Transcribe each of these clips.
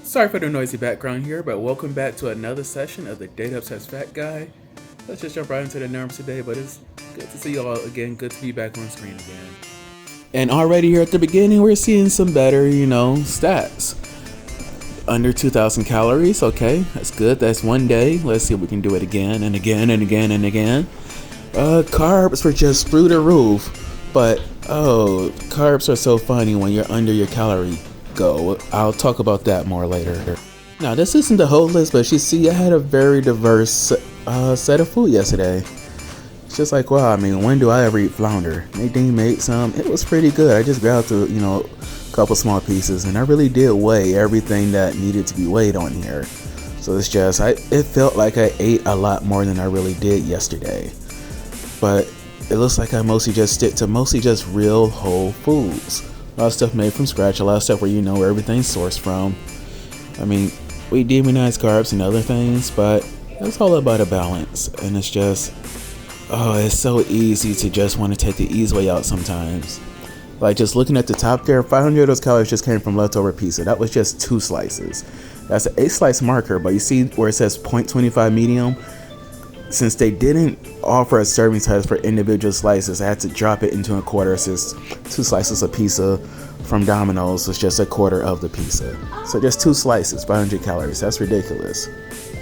Sorry for the noisy background here, but welcome back to another session of the Data Obsessed Fat Guy. Let's just jump right into the numbers today, but it's good to see you all again. Good to be back on screen again. And already here at the beginning, we're seeing some better, stats. Under 2,000 calories, okay, that's good. That's one day. Let's see if we can do it again and again and again and again. Carbs were just through the roof, but carbs are so funny when you're under your calorie goal. I'll talk about that more later. Now, this isn't the whole list, but you see, I had a very diverse set of food yesterday. It's just like, wow, when do I ever eat flounder? Nadine made some. It was pretty good. I just grabbed a couple small pieces, and I really did weigh everything that needed to be weighed on here. So it's just, it felt like I ate a lot more than I really did yesterday. But it looks like I mostly just stick to just real whole foods. A lot of stuff made from scratch, a lot of stuff where you know where everything's sourced from. We demonize carbs and other things, but it's all about a balance. And it's just, it's so easy to just want to take the easy way out sometimes. Like just looking at the top there, 500 of those calories just came from leftover pizza. That was just 2 slices. That's an 8 slice marker, but you see where it says 0.25 medium? Since they didn't offer a serving size for individual slices, I had to drop it into a quarter. It says 2 slices of pizza from Domino's was just a quarter of the pizza. So just 2 slices, 500 calories. That's ridiculous.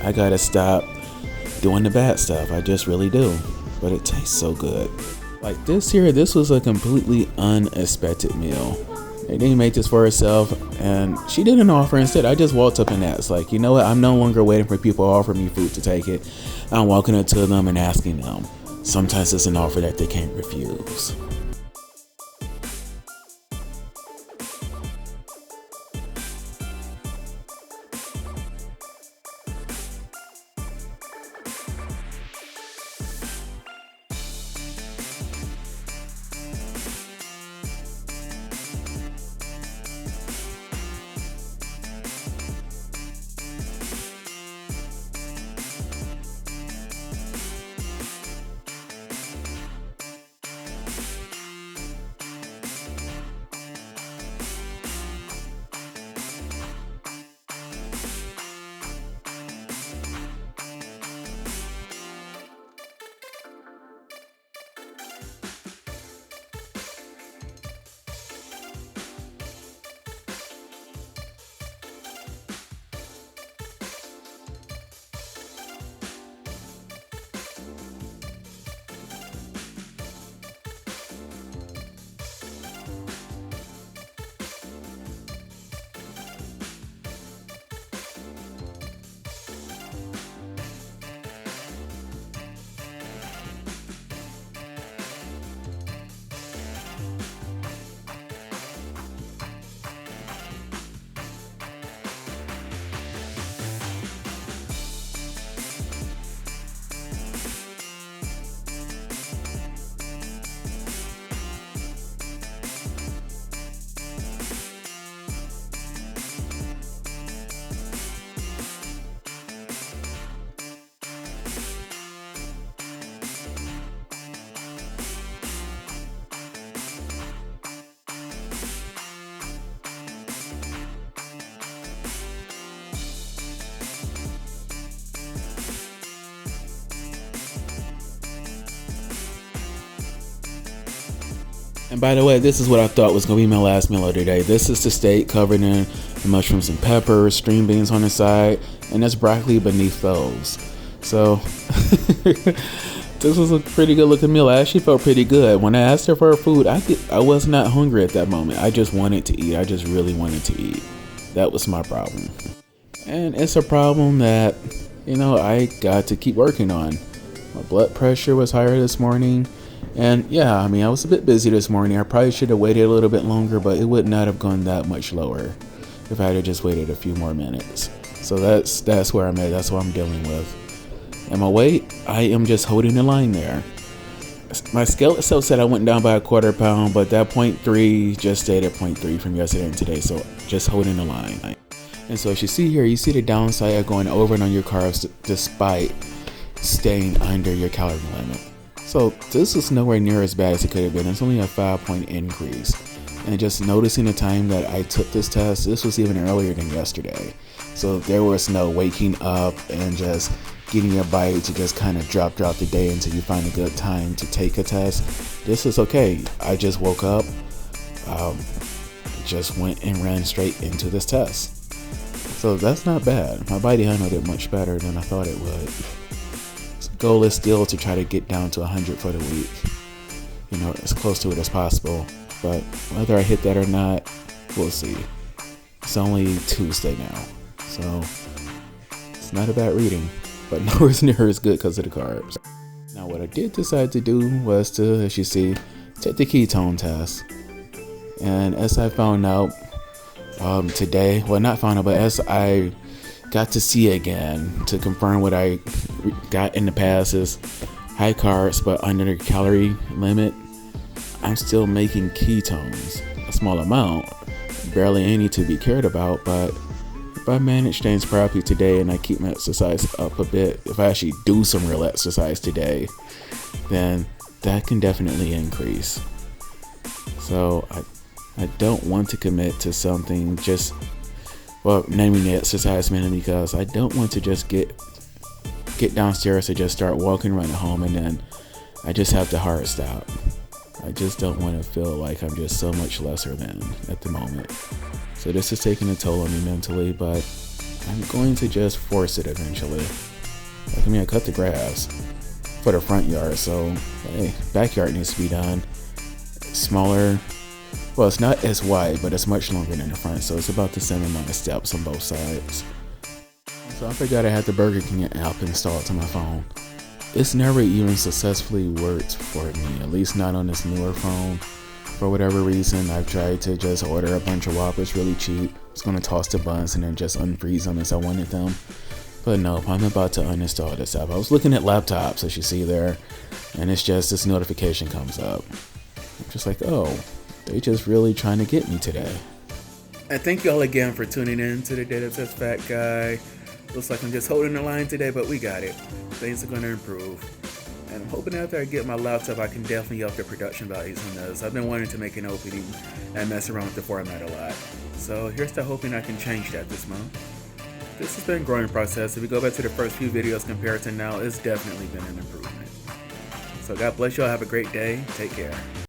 I gotta stop doing the bad stuff. I just really do. But it tastes so good. Like this was a completely unexpected meal. They didn't make this for herself, and she didn't offer. Instead, I just walked up and asked, like, you know what? I'm no longer waiting for people to offer me food to take it. I'm walking up to them and asking them. Sometimes it's an offer that they can't refuse. And by the way, this is what I thought was going to be my last meal of the day. This is the steak covered in mushrooms and peppers, string beans on the side, and there's broccoli beneath those. So, this was a pretty good looking meal. I actually felt pretty good. When I asked her for her food, I was not hungry at that moment. I just wanted to eat. I just really wanted to eat. That was my problem. And it's a problem that, I got to keep working on. My blood pressure was higher this morning. And yeah, I was a bit busy this morning. I probably should have waited a little bit longer, but it would not have gone that much lower if I had just waited a few more minutes. So that's where I'm at. That's what I'm dealing with. And my weight, I am just holding the line there. My scale itself said I went down by a quarter pound, but that 0.3 just stayed at 0.3 from yesterday and today. So just holding the line. And so as you see here, you see the downside of going over and on your carbs despite staying under your calorie limit. So this is nowhere near as bad as it could have been. It's only a 5-point increase. and just noticing the time that I took this test, this was even earlier than yesterday. So there was no waking up and just getting your body to just kind of drop throughout the day until you find a good time to take a test. This is okay. I just woke up, just went and ran straight into this test. So that's not bad. My body handled it much better than I thought it would. So the goal is still to try to get down to 100 for the week. You know, as close to it as possible. But whether I hit that or not, we'll see. It's only Tuesday now, so it's not a bad reading, but nowhere near as good because of the carbs. Now what I did decide to do was to, as you see, take the ketone test. And as I found out today, well, not found out, but as I got to see again to confirm what I got in the past is high carbs but under the calorie limit, I'm still making ketones, a small amount, barely any to be cared about, but if I manage things properly today and I keep my exercise up a bit, if I actually do some real exercise today, then that can definitely increase. So I don't want to commit to something just, well, naming the exercise minimum, because I don't want to just get downstairs to just start walking around the home and then I just have to hard stop. I just don't want to feel like I'm just so much lesser than at the moment. So this is taking a toll on me mentally, but I'm going to just force it eventually. Like, I mean, I cut the grass for the front yard, so hey, backyard needs to be done. Smaller, well, it's not as wide, but it's much longer than the front, so it's about the same amount of steps on both sides. So I forgot I had the Burger King app installed to my phone. It's never even successfully worked for me, at least not on this newer phone. For whatever reason, I've tried to just order a bunch of Whoppers really cheap. I was going to toss the buns and then just unfreeze them as I wanted them. But no, I'm about to uninstall this app. I was looking at laptops, as you see there, and it's just this notification comes up. I'm just like, oh, they just really trying to get me today. And thank you all again for tuning in to the Data Test Fat Guy. Looks like I'm just holding the line today, but we got it. Things are going to improve. And I'm hoping after I get my laptop, I can definitely up the production values on those. I've been wanting to make an opening and mess around with the format a lot. So here's to hoping I can change that this month. This has been a growing process. If we go back to the first few videos compared to now, it's definitely been an improvement. So God bless y'all. Have a great day. Take care.